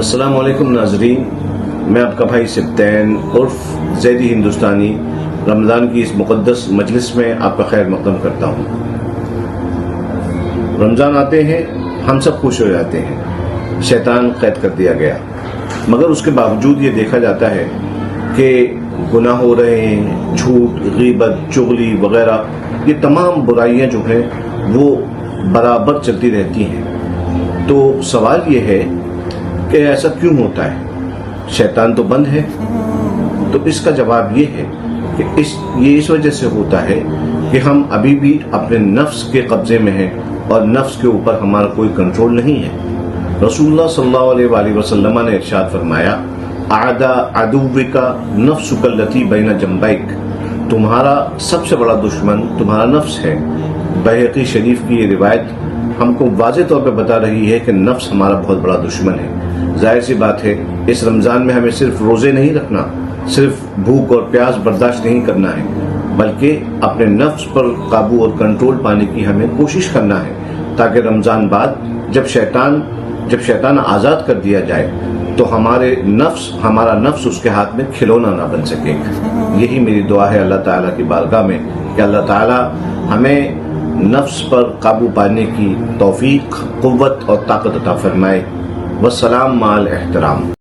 السلام علیکم ناظرین، میں آپ کا بھائی سبطین عرف زیدی ہندوستانی رمضان کی اس مقدس مجلس میں آپ کا خیر مقدم کرتا ہوں۔ رمضان آتے ہیں، ہم سب خوش ہو جاتے ہیں، شیطان قید کر دیا گیا، مگر اس کے باوجود یہ دیکھا جاتا ہے کہ گناہ ہو رہے ہیں، جھوٹ، غیبت، چغلی وغیرہ، یہ تمام برائیاں جو ہیں وہ برابر چلتی رہتی ہیں۔ تو سوال یہ ہے کہ ایسا کیوں ہوتا ہے؟ شیطان تو بند ہے۔ تو اس کا جواب یہ ہے کہ یہ اس وجہ سے ہوتا ہے کہ ہم ابھی بھی اپنے نفس کے قبضے میں ہیں اور نفس کے اوپر ہمارا کوئی کنٹرول نہیں ہے۔ رسول اللہ صلی اللہ علیہ وآلہ وسلم نے ارشاد فرمایا، اعداء عدوک نفسک التی بین جنبیک، تمہارا سب سے بڑا دشمن تمہارا نفس ہے۔ بہقی شریف کی یہ روایت ہم کو واضح طور پہ بتا رہی ہے کہ نفس ہمارا بہت بڑا دشمن ہے۔ ظاہر سی بات ہے، اس رمضان میں ہمیں صرف روزے نہیں رکھنا، صرف بھوک اور پیاس برداشت نہیں کرنا ہے، بلکہ اپنے نفس پر قابو اور کنٹرول پانے کی ہمیں کوشش کرنا ہے، تاکہ رمضان بعد جب شیطان آزاد کر دیا جائے تو ہمارا نفس اس کے ہاتھ میں کھلونا نہ بن سکے۔ یہی میری دعا ہے اللہ تعالیٰ کی بارگاہ میں کہ اللہ تعالیٰ ہمیں نفس پر قابو پانے کی توفیق، قوت اور طاقت عطا فرمائے۔ والسلام مع الاحترام۔